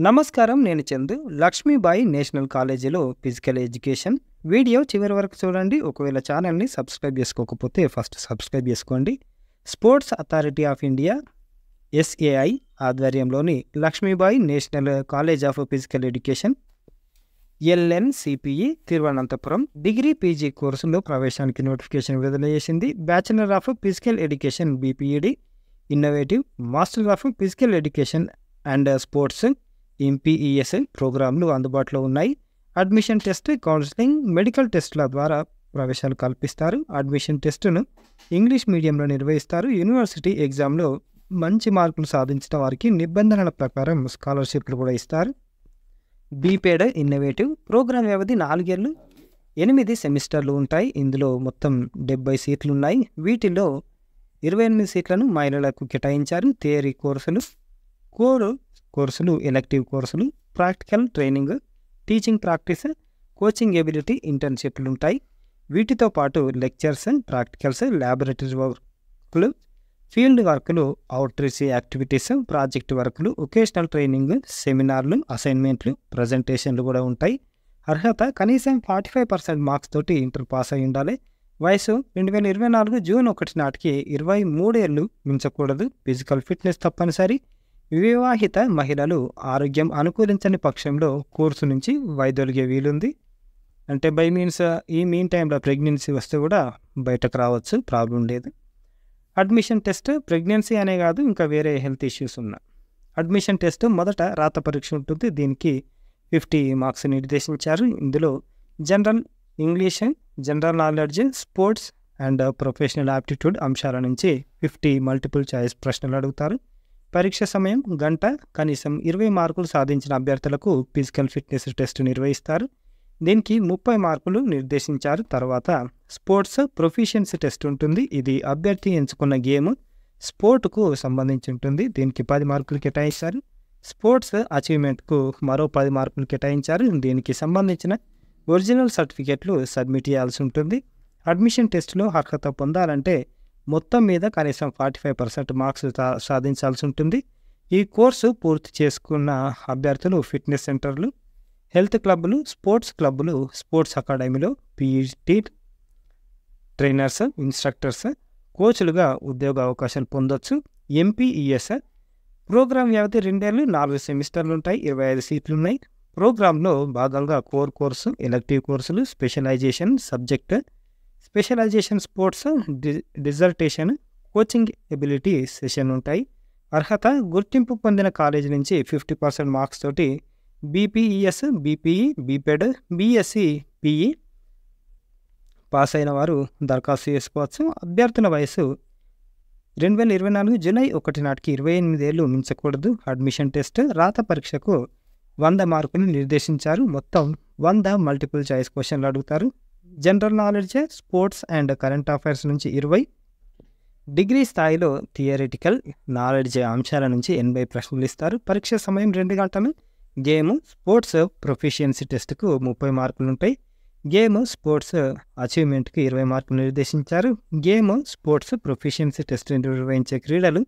నమస్కారం, నేను చందు. లక్ష్మీబాయి నేషనల్ కాలేజీలో ఫిజికల్ ఎడ్యుకేషన్ వీడియో చివరి వరకు చూడండి. ఒకవేళ ఛానల్ని సబ్స్క్రైబ్ చేసుకోకపోతే ఫస్ట్ సబ్స్క్రైబ్ చేసుకోండి. Sports authority of India SAI ఆధ్వర్యంలోని Lakshmibai national college of physical education LNCPE Thiruvananthapuram degree PG కోర్సులో ప్రవేశానికి నోటిఫికేషన్ విడుదల చేసింది. Bachelor of physical education BPED innovative, master of physical education and sports MPES ప్రోగ్రాంలు అందుబాటులో ఉన్నాయి. అడ్మిషన్ టెస్ట్, కౌన్సిలింగ్, మెడికల్ టెస్టుల ద్వారా ప్రవేశాలు కల్పిస్తారు. అడ్మిషన్ టెస్టును ఇంగ్లీష్ మీడియంలో నిర్వహిస్తారు. యూనివర్సిటీ ఎగ్జామ్లో మంచి మార్కులు సాధించిన వారికి నిబంధనల ప్రకారం స్కాలర్షిప్లు కూడా ఇస్తారు. BPED ఇన్నోవేటివ్ ప్రోగ్రాం వ్యవధి 4 ఏళ్ళు, 8 సెమిస్టర్లు ఉంటాయి. ఇందులో మొత్తం 70 సీట్లు ఉన్నాయి. వీటిలో 28 సీట్లను మహిళలకు కేటాయించారు. థియరీ కోర్సులు, కోర్ కోర్సులు, ఎలెక్టివ్ కోర్సులు, practical training, teaching practice, coaching ability ఇంటర్న్షిప్లు ఉంటాయి. వీటితో పాటు లెక్చర్స్, ప్రాక్టికల్స్, ల్యాబొరేటరీ వర్కులు, ఫీల్డ్ వర్కులు, అవుట్రీచ్ యాక్టివిటీస్, ప్రాజెక్ట్ వర్కులు, ఒకేషనల్ ట్రైనింగ్, సెమినార్లు, అసైన్మెంట్లు, ప్రజెంటేషన్లు కూడా ఉంటాయి. అర్హత కనీసం 45% మార్క్స్ తోటి ఇంటర్ పాస్ అయి ఉండాలి. వయసు 2024 జూన్ 1 నాటికి 23 ఏళ్ళు మించకూడదు. ఫిజికల్ ఫిట్నెస్ తప్పనిసరి. వివాహిత మహిళలు ఆరోగ్యం అనుకూలించని పక్షంలో కోర్సు నుంచి వైదొలిగే వీలుంది. అంటే బై మీన్స్ ఈ మీన్ టైంలో ప్రెగ్నెన్సీ వస్తే కూడా బయటకు రావచ్చు, ప్రాబ్లం లేదు. అడ్మిషన్ టెస్ట్ ప్రెగ్నెన్సీ అనే కాదు, ఇంకా వేరే హెల్త్ ఇష్యూస్ ఉన్న అడ్మిషన్ టెస్ట్ మొదట రాత పరీక్ష ఉంటుంది. దీనికి 50 మార్క్స్ నిర్దేశించారు. ఇందులో general English, general knowledge, sports and professional aptitude అంశాల నుంచి 50 మల్టిపుల్ చాయిస్ ప్రశ్నలు అడుగుతారు. పరీక్ష సమయం గంట. కనీసం 20 మార్కులు సాధించిన అభ్యర్థులకు ఫిజికల్ ఫిట్నెస్ టెస్ట్ నిర్వహిస్తారు. దీనికి 30 మార్కులు నిర్దేశించారు. తర్వాత స్పోర్ట్స్ ప్రొఫిషియన్సీ టెస్ట్ ఉంటుంది. ఇది అభ్యర్థి ఎంచుకున్న గేమ్, స్పోర్ట్కు సంబంధించి ఉంటుంది. దీనికి 10 మార్కులు కేటాయిస్తారు. స్పోర్ట్స్ అచీవ్మెంట్కు మరో 10 మార్కులు కేటాయించారు. దీనికి సంబంధించిన ఒరిజినల్ సర్టిఫికెట్లు సబ్మిట్ చేయాల్సి ఉంటుంది. అడ్మిషన్ టెస్టులో అర్హత పొందాలంటే మొత్తం మీద కనీసం 45% మార్క్స్ సాధించాల్సి ఉంటుంది. ఈ కోర్సు పూర్తి చేసుకున్న అభ్యర్థులు ఫిట్నెస్ సెంటర్లు, హెల్త్ క్లబ్లు, స్పోర్ట్స్ క్లబ్లు, స్పోర్ట్స్ అకాడమీలో PT ట్రైనర్స్, ఇన్స్ట్రక్టర్స్, కోచ్లుగా ఉద్యోగ అవకాశాలు పొందొచ్చు. MPES ప్రోగ్రాం వ్యవధి 2 ఏళ్ళు, 4 సెమిస్టర్లు ఉంటాయి. 25 సీట్లు ఉన్నాయి. ప్రోగ్రాంలో భాగంగా కోర్ కోర్సు, ఎలెక్టివ్ కోర్సులు, specialisation subject, specialisation sports, dissertation, coaching ability session ఉంటాయి. అర్హత గుర్తింపు పొందిన కాలేజీ నుంచి 50% మార్క్స్ తోటి BPES, BPE, BPED, BSc, PE pass అయిన వారు దరఖాస్తు చేసుకోవచ్చు. అభ్యర్థుల వయసు 2024 జూలై 1 నాటికి 28 ఏళ్ళు మించకూడదు. అడ్మిషన్ టెస్ట్ రాత పరీక్షకు 100 మార్కులు నిర్దేశించారు. మొత్తం 100 మల్టిపుల్ చాయిస్ క్వశ్చన్లు అడుగుతారు. General knowledge, sports and current affairs నుంచి 20, డిగ్రీ స్థాయిలో థియరిటికల్ నాలెడ్జ్ అంశాల నుంచి 80 ప్రశ్నలు ఇస్తారు. పరీక్ష సమయం 2 గంటలు. గేమ్, స్పోర్ట్స్ ప్రొఫిషియన్సీ టెస్ట్కు 30 మార్కులు ఉంటాయి. గేమ్, స్పోర్ట్స్ అచీవ్మెంట్కి 20 మార్కులు నిర్దేశించారు. గేమ్, స్పోర్ట్స్ ప్రొఫిషియన్సీ టెస్ట్ నిర్వహించే క్రీడలు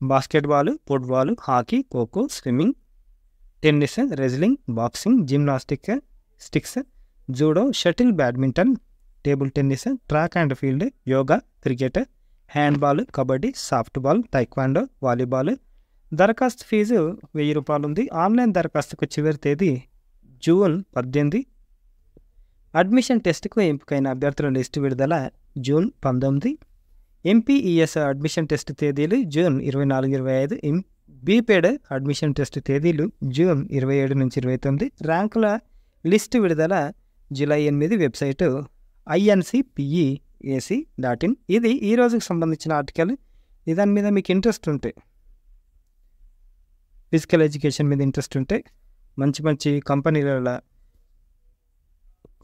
basketball, football, hockey, kho kho, swimming, tennis, wrestling, boxing, gymnastics, judo, shuttle, badminton, table tennis, track and field, yoga, cricket, handball, kabaddi, softball, taekwondo, volleyball. దరఖాస్తు ఫీజు 1000 రూపాయలు ఉంది. Online దరఖాస్తుకు చివరి తేదీ జూన్ 18. అడ్మిషన్ టెస్ట్కు ఎంపికైన అభ్యర్థుల లిస్టు విడుదల జూన్ 19. MPES అడ్మిషన్ టెస్ట్ తేదీలు జూన్ 24-25. BPED అడ్మిషన్ టెస్ట్ తేదీలు జూన్ 27 నుంచి 29. ర్యాంకుల లిస్టు విడుదల జూలై 8. Website incpeac.in. ఇది ఈ రోజుకి సంబంధించిన ఆర్టికల్. దాని మీద మీకు ఇంట్రెస్ట్ ఉంటే, ఫిజికల్ ఎడ్యుకేషన్ మీద ఇంట్రెస్ట్ ఉంటే, మంచి మంచి కంపెనీలలో,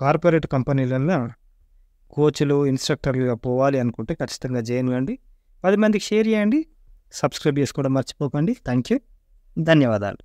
కార్పొరేట్ కంపెనీలలో కోచ్లు, ఇన్స్ట్రక్టర్లుగా పోవాలి అనుకుంటే ఖచ్చితంగా జాయిన్ కండి. 10 మందికి షేర్ చేయండి. సబ్స్క్రైబ్ చేసుకోవడం మర్చిపోకండి. థ్యాంక్ యూ, ధన్యవాదాలు.